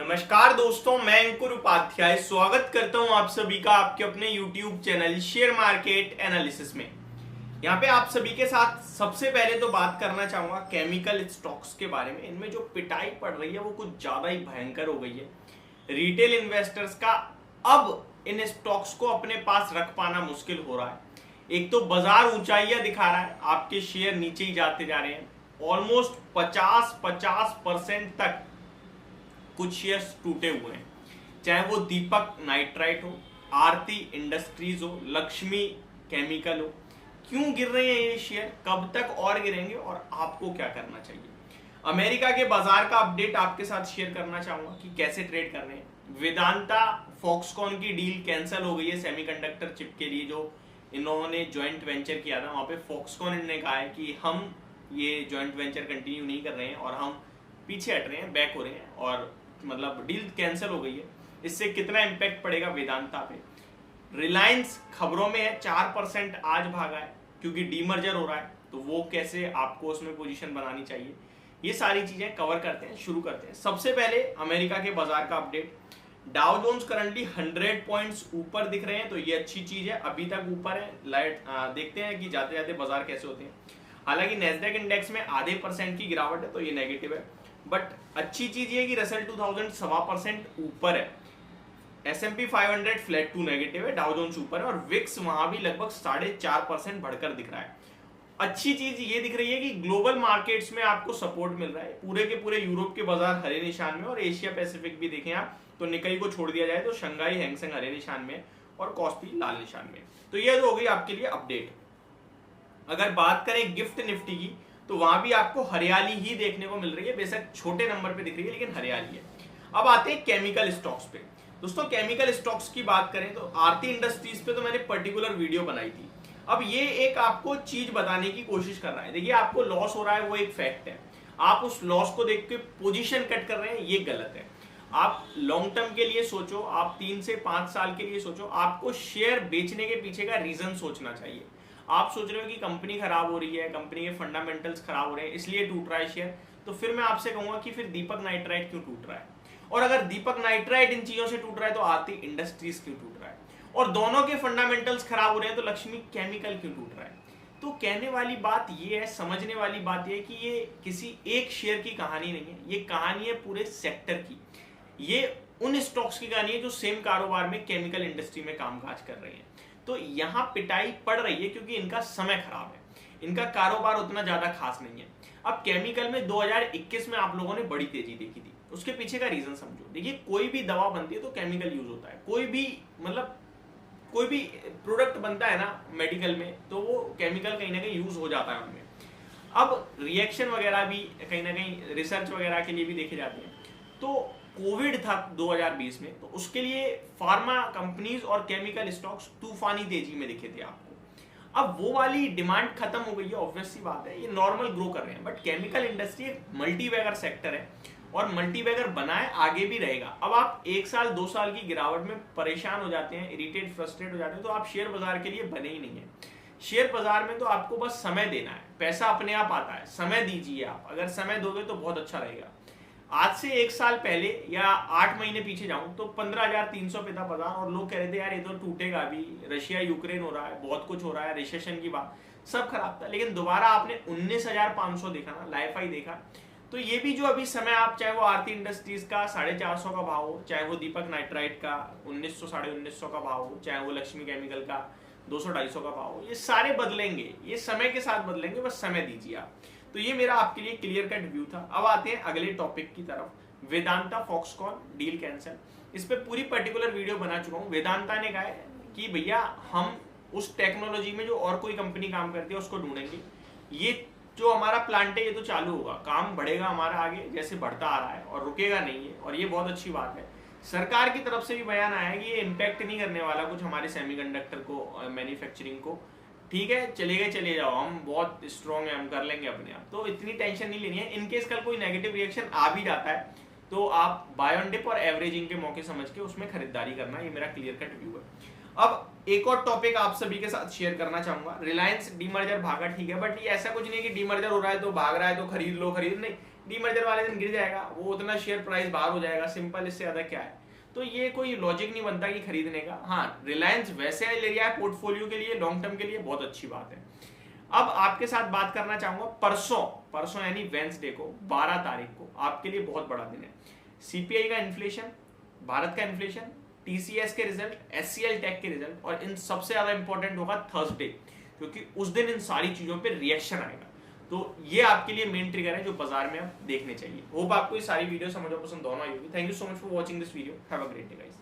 नमस्कार दोस्तों, मैं अंकुर उपाध्याय स्वागत करता हूं आप सभी का आपके अपने YouTube channel share market analysis में। यहां पे आप सभी के साथ सबसे पहले तो बात करना चाहूंगा केमिकल स्टॉक्स के बारे में। इनमें जो पिटाई पड़ रही है वो कुछ ज्यादा ही भयंकर हो गई है। रिटेल इन्वेस्टर्स का अब इन स्टॉक्स को अपने पास रख पाना मुश्किल हो रहा है। एक तो बाजार ऊंचाइयां दिखा रहा है, आपके शेयर नीचे ही जाते जा रहे हैं। ऑलमोस्ट 50% तक कुछ शेयर्स टूटे हुए हैं, चाहे वो दीपक नाइट्राइट हो, आरती इंडस्ट्रीज हो, लक्ष्मी केमिकल हो। क्यों गिर रहे हैं ये शेयर, कब तक और गिरेंगे और आपको क्या करना चाहिए। अमेरिका के बाजार का अपडेट आपके साथ शेयर करना चाहूंगा कि कैसे ट्रेड कर रहे हैं। वेदांता फॉक्सकॉन की डील कैंसिल हो गई है सेमीकंडक्टर चिप के लिए, जो इन्होंने ज्वाइंट वेंचर किया था। वहां पे फॉक्सकॉन ने कहा है कि हम ये ज्वाइंट वेंचर कंटिन्यू नहीं कर रहे हैं और हम पीछे हट रहे हैं, बैक हो रहे हैं, और मतलब डील कैंसिल हो गई है। इससे कितना इंपैक्ट पड़ेगा वेदांता पे। रिलायंस खबरों में है, 4% आज भागा है क्योंकि डीमर्जर हो रहा है, तो वो कैसे आपको उसमें पोजीशन बनानी चाहिए, ये सारी चीजें कवर करते हैं। शुरू करते हैं सबसे पहले अमेरिका के बाजार का update. Dow Jones currently 100 points ऊपर दिख रहे हैं, तो ये अच्छी चीज है, अभी तक ऊपर है। लाइट देखते हैं कि जाते जाते बाजार कैसे होते हैं। हालांकि नेस्डैक इंडेक्स में आधे % की गिरावट है, तो ये नेगेटिव है, बट अच्छी चीज ये कि रसल 2000 1.25% ऊपर है। S&P 500 फ्लैट टू नेगेटिव है, डाउ जोन्स ऊपर है, और विक्स वहां भी लगभग 4.5% बढ़कर दिख रहा है। अच्छी चीज ये दिख रही है कि ग्लोबल मार्केट्स में आपको सपोर्ट मिल रहा है। पूरे के पूरे यूरोप के बाजार हरे निशान में, और एशिया पैसिफिक भी देखें आप तो निकाई को छोड़ दिया जाए तो शंघाई हैंगसेंग हरे निशान में और कॉस्पी लाल निशान में। तो यह हो गई आपके लिए अपडेट। अगर बात करें गिफ्ट निफ्टी की, तो वहां भी आपको हरियाली ही देखने को मिल रही है, बेशक छोटे नंबर पे दिख रही है लेकिन हरियाली है। अब आते हैं केमिकल स्टॉक्स पे। दोस्तों केमिकल स्टॉक्स की बात करें तो आरती इंडस्ट्रीज पे तो मैंने पर्टिकुलर वीडियो बनाई थी। अब ये एक आपको चीज बताने की कोशिश कर रहा है। देखिए, आपको लॉस हो रहा है वो एक फैक्ट है, आप उस लॉस को देख के पोजीशन कट कर रहे हैं, ये गलत है। आप लॉन्ग टर्म के लिए सोचो, आप 3 से 5 साल के लिए सोचो। आपको शेयर बेचने के पीछे का रीजन सोचना चाहिए। आप सोच रहे हो कि कंपनी खराब हो रही है, कंपनी के फंडामेंटल्स खराब हो रहे हैं इसलिए टूट रहा है शेयर, तो फिर मैं आपसे कहूंगा कि फिर दीपक नाइट्राइट क्यों टूट रहा है, और अगर दीपक नाइट्राइट इन चीजों से टूट रहा है तो आरती इंडस्ट्रीज क्यों टूट रहा है, और दोनों के फंडामेंटल्स खराब हो रहे हैं तो लक्ष्मी केमिकल क्यों टूट रहा है। तो कहने वाली बात ये है, समझने वाली बात ये है कि ये किसी एक शेयर की कहानी नहीं है, ये कहानी है पूरे सेक्टर की। ये उन स्टॉक्स की कहानी है जो सेम कारोबार में केमिकल इंडस्ट्री में कामकाज कर रहे हैं। तो यहां पिटाई पड़ रही है क्योंकि इनका समय खराब है, इनका कारोबार उतना ज्यादा खास नहीं है। अब केमिकल में 2021 में आप लोगों ने बड़ी तेजी देखी थी, उसके पीछे का रीजन समझो। देखिए, कोई भी दवा बनती है तो केमिकल यूज होता है, कोई भी मतलब कोई भी प्रोडक्ट बनता है ना मेडिकल में, तो वो केमिकल कहीं ना कहीं यूज हो जाता है उनमें। अब रिएक्शन वगैरह भी कहीं ना कहीं रिसर्च वगैरह के लिए भी देखे जाते हैं। तो कोविड था 2020 में, तो उसके लिए फार्मा कंपनीज और केमिकल स्टॉक्स तूफानी तेजी में दिखे थे आपको। अब वो वाली डिमांड खत्म हो गई है, ऑब्वियस सी बात है, ये नॉर्मल ग्रो कर रहे हैं। बट केमिकल इंडस्ट्री एक मल्टीबैगर सेक्टर है और मल्टीबैगर बनाए आगे भी रहेगा। अब आप 1 साल 2 साल की गिरावट में परेशान हो जाते हैं, इरिटेट फ्रस्ट्रेट हो जाते हैं, तो आप शेयर बाजार के लिए बने ही नहीं है। शेयर बाजार में तो आपको बस समय देना है, पैसा अपने आप आता है, समय दीजिए आप। अगर समय दोगे तो बहुत अच्छा रहेगा। आज से 1 साल पहले या 8 महीने पीछे जाऊं तो 15,300 पे था बाजार, और लोग कह रहे थे यार ये तो टूटेगा अभी, रशिया यूक्रेन हो रहा है, बहुत कुछ हो रहा है, रिसेशन की बात, सब खराब था। लेकिन दोबारा आपने 19,500 देखा ना, लाइफाई देखा। तो ये भी जो अभी समय, आप चाहे वो आरती इंडस्ट्रीज का 450 का भाव हो, चाहे वो दीपक नाइट्राइट का 1900 1950 का भाव हो, चाहे वो लक्ष्मी केमिकल का 200-250 का भाव हो, ये सारे बदलेंगे, ये समय के साथ बदलेंगे, बस समय दीजिए आप। तो ये मेरा आपके लिए क्लियर कट व्यू था। अब आते हैं अगले टॉपिक की तरफ। वेदांता फॉक्सकॉन डील कैंसिल, इस पे पूरी पर्टिकुलर वीडियो बना चुका हूं। वेदांता ने कहा है कि भैया हम उस टेक्नोलॉजी में जो और कोई कंपनी काम करती है उसको ढूंढेंगे, ये जो हमारा प्लांट है ये तो चालू होगा, काम बढ़ेगा हमारा आगे जैसे बढ़ता आ रहा है और रुकेगा नहीं है, और ये बहुत अच्छी बात है। सरकार की तरफ से भी बयान आया है कि ये इम्पैक्ट नहीं करने वाला कुछ हमारे सेमीकंडक्टर को, मैन्युफैक्चरिंग को। ठीक है, चले गए चले जाओ, हम बहुत स्ट्रॉन्ग है, हम कर लेंगे अपने आप, तो इतनी टेंशन नहीं लेनी है। इनकेस कल कोई नेगेटिव रिएक्शन आ भी जाता है तो आप बाय ऑन डिप और एवरेजिंग के मौके समझ के उसमें खरीदारी करना, ये मेरा क्लियर कट व्यू है। अब एक और टॉपिक आप सभी के साथ शेयर करना चाहूंगा। रिलायंस डीमर्जर भागा, ठीक है, बट ये ऐसा कुछ नहीं कि डीमर्जर हो रहा है तो भाग रहा है तो खरीद लो, खरीद नहीं। डीमर्जर वाले दिन गिर जाएगा, वो उतना शेयर प्राइस बाहर हो जाएगा, सिंपल, इससे ज्यादा क्या है। तो ये कोई लॉजिक नहीं बनता कि खरीदने का। हाँ, रिलायंस वैसे ले लिया है पोर्टफोलियो के लिए, लॉन्ग टर्म के लिए बहुत अच्छी बात है। अब आपके साथ बात करना चाहूंगा परसों यानी वेंसडे को 12 तारीख को आपके लिए बहुत बड़ा दिन है। सीपीआई का इन्फ्लेशन, भारत का इन्फ्लेशन, टीसीएस के रिजल्ट, एचसीएल टेक के रिजल्ट, और इन सबसे ज्यादा इंपॉर्टेंट होगा थर्सडे, क्योंकि उस दिन इन सारी चीजों पे रिएक्शन आएगा। तो ये आपके लिए मेन ट्रिगर है जो बाजार में आप देखने चाहिए। होप आपको ये सारी वीडियो समझ और पसंद दोनों आई होगी। Thank you so much for watching this video. Have a great day guys.